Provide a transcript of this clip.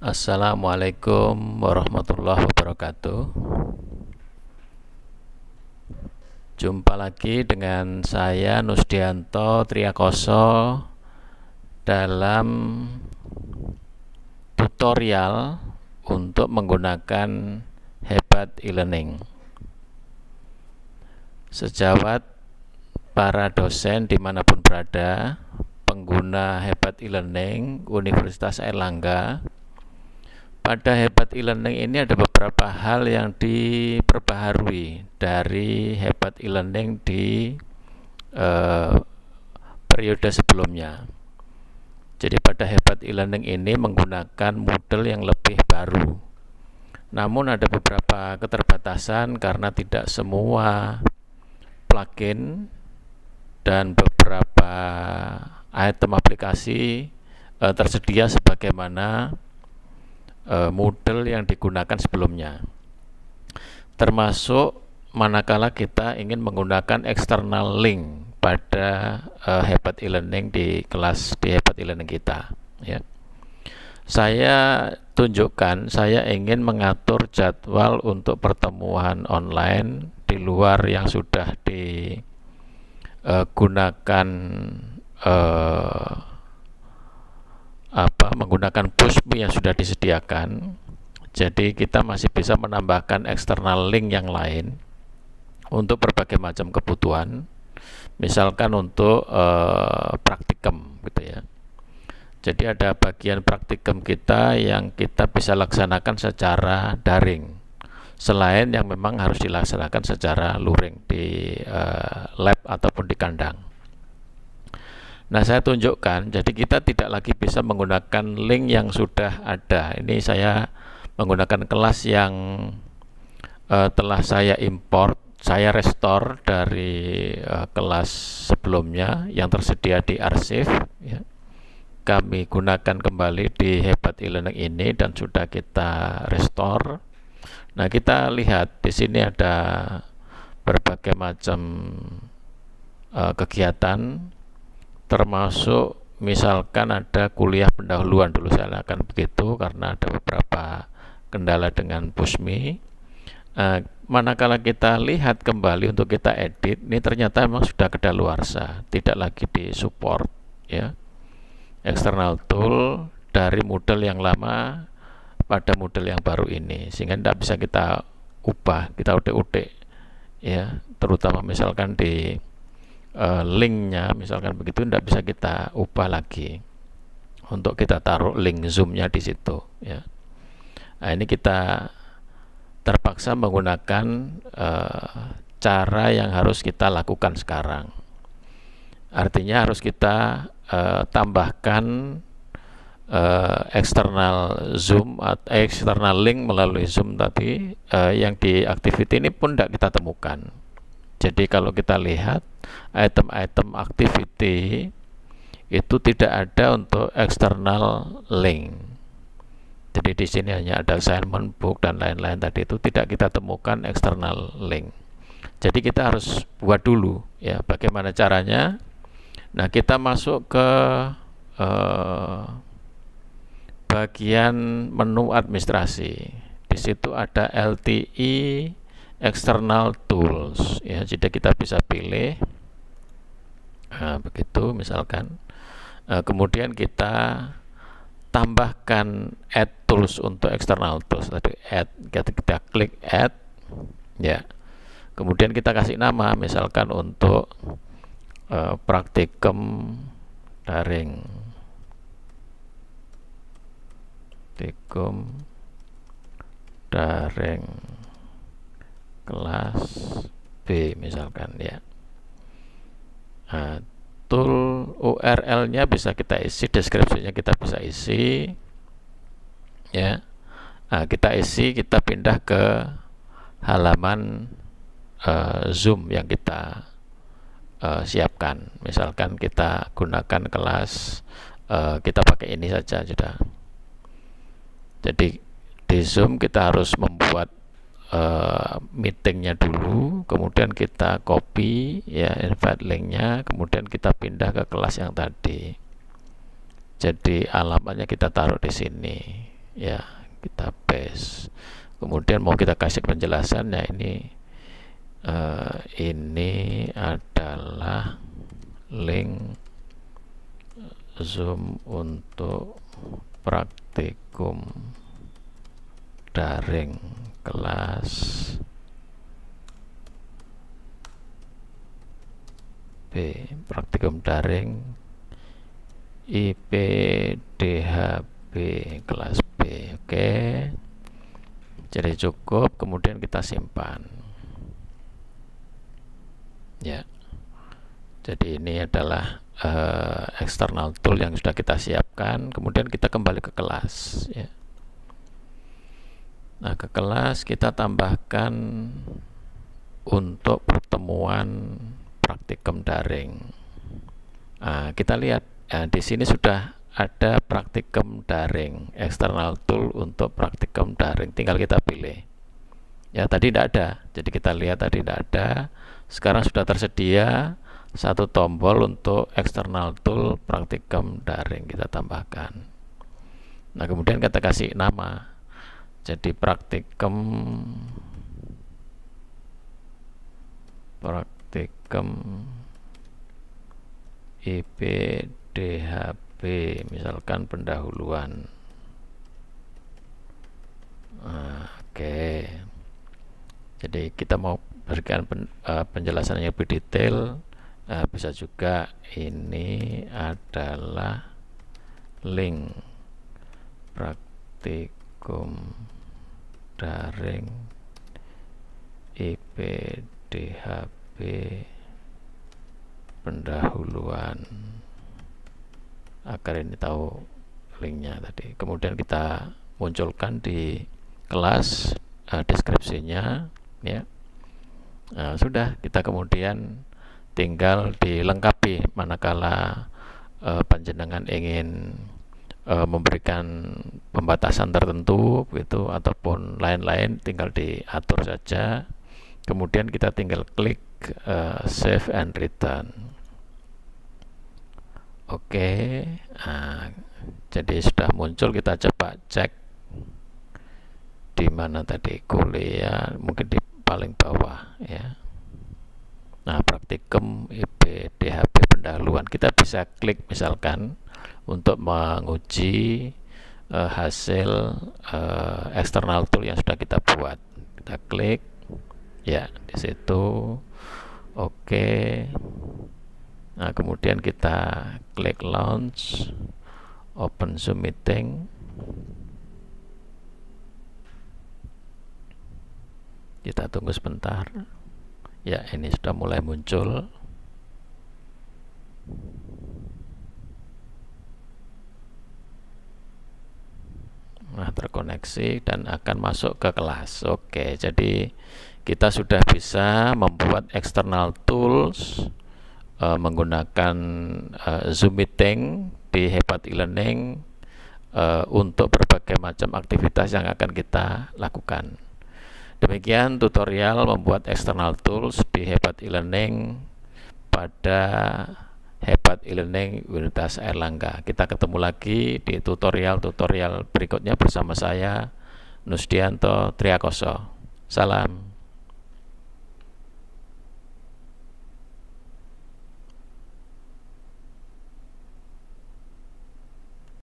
Assalamualaikum warahmatullahi wabarakatuh. Jumpa lagi dengan saya Nusdianto Triakoso dalam tutorial untuk menggunakan Hebat e-learning. Sejawat para dosen dimanapun berada, pengguna Hebat e-learning Universitas Airlangga, pada Hebat e-learning ini ada beberapa hal yang diperbaharui dari Hebat e-learning di periode sebelumnya. Jadi pada Hebat e-learning ini menggunakan model yang lebih baru. Namun ada beberapa keterbatasan karena tidak semua plugin dan beberapa item aplikasi tersedia sebagaimana model yang digunakan sebelumnya, termasuk manakala kita ingin menggunakan external link pada Hebat e-learning di kelas di Hebat e-learning kita, ya. Saya tunjukkan, saya ingin mengatur jadwal untuk pertemuan online di luar yang sudah digunakan menggunakan Pushme yang sudah disediakan. Jadi kita masih bisa menambahkan external link yang lain untuk berbagai macam kebutuhan, misalkan untuk praktikum gitu ya. Jadi ada bagian praktikum kita yang kita bisa laksanakan secara daring, selain yang memang harus dilaksanakan secara luring di lab ataupun di kandang. Nah, saya tunjukkan, jadi kita tidak lagi bisa menggunakan link yang sudah ada. Ini saya menggunakan kelas yang telah saya import, saya restore dari kelas sebelumnya yang tersedia di arsip, ya. Kami gunakan kembali di Hebat e-learning ini dan sudah kita restore. Nah, kita lihat di sini ada berbagai macam kegiatan, termasuk misalkan ada kuliah pendahuluan, dulu saya akan begitu karena ada beberapa kendala dengan Pushme. Manakala kita lihat kembali untuk kita edit, ini ternyata memang sudah kedaluarsa, tidak lagi disupport, ya, external tool dari model yang lama pada model yang baru ini, sehingga tidak bisa kita ubah, kita udik-udik, ya, terutama misalkan di linknya, misalkan begitu, tidak bisa kita ubah lagi untuk kita taruh link zoomnya di situ, ya. Nah, ini kita terpaksa menggunakan cara yang harus kita lakukan sekarang. Artinya harus kita tambahkan external zoom atau external link melalui zoom tadi, yang di activity ini pun tidak kita temukan. Jadi kalau kita lihat item-item activity itu tidak ada untuk external link. Jadi di sini hanya ada assignment, book dan lain-lain tadi, itu tidak kita temukan external link. Jadi kita harus buat dulu, ya, bagaimana caranya. Nah, kita masuk ke bagian menu administrasi. Di situ ada LTE external tools, ya, jadi kita bisa pilih begitu misalkan, kemudian kita tambahkan add tools untuk external tools tadi, add, kita klik add, ya, kemudian kita kasih nama misalkan untuk praktikum daring, kelas B misalkan, ya. Nah, tool URL-nya bisa kita isi, deskripsinya kita bisa isi, ya. Nah, kita isi, kita pindah ke halaman Zoom yang kita siapkan. Misalkan kita gunakan kelas, kita pakai ini saja sudah. Jadi di Zoom kita harus membuat meetingnya dulu, kemudian kita copy, ya, invite linknya, kemudian kita pindah ke kelas yang tadi. Jadi alamatnya kita taruh di sini, ya, kita paste. Kemudian mau kita kasih penjelasan, ya ini adalah link Zoom untuk praktikum daring kelas B, praktikum daring IPDHB kelas B. Oke, jadi cukup, kemudian kita simpan, ya. Jadi ini adalah external tool yang sudah kita siapkan. Kemudian kita kembali ke kelas, ya. Nah, ke kelas kita tambahkan untuk pertemuan praktikum daring. Nah, kita lihat, di sini sudah ada praktikum daring, external tool untuk praktikum daring. Tinggal kita pilih. Ya, tadi tidak ada. Jadi kita lihat tadi tidak ada. Sekarang sudah tersedia satu tombol untuk external tool praktikum daring, kita tambahkan. Nah, kemudian kita kasih nama, jadi praktikum IPDHB, misalkan pendahuluan. Oke, jadi kita mau berikan penjelasan yang lebih detail. Bisa juga ini adalah link praktikum daring IPDHB pendahuluan, agar ini tahu linknya tadi. Kemudian kita munculkan di kelas deskripsinya, ya. Nah, sudah, kita kemudian tinggal dilengkapi manakala panjenengan ingin memberikan pembatasan tertentu gitu, ataupun lain-lain, tinggal diatur saja. Kemudian kita tinggal klik save and return. Oke, nah, jadi sudah muncul. Kita coba cek di mana tadi, kuliah, mungkin di paling bawah, ya. Nah, praktikum IPDHB pendahuluan, kita bisa klik misalkan untuk menguji hasil external tool yang sudah kita buat. Kita klik, ya, di situ. Oke. Nah, kemudian kita klik launch, open Zoom meeting. Kita tunggu sebentar. Ya, ini sudah mulai muncul. Nah, terkoneksi dan akan masuk ke kelas. Oke, jadi kita sudah bisa membuat external tools menggunakan Zoom meeting di Hebat e-learning untuk berbagai macam aktivitas yang akan kita lakukan. Demikian tutorial membuat external tools di Hebat e-learning pada Hebat e-learning Universitas Airlangga. Kita ketemu lagi di tutorial-tutorial berikutnya bersama saya, Nusdianto Triakoso. Salam.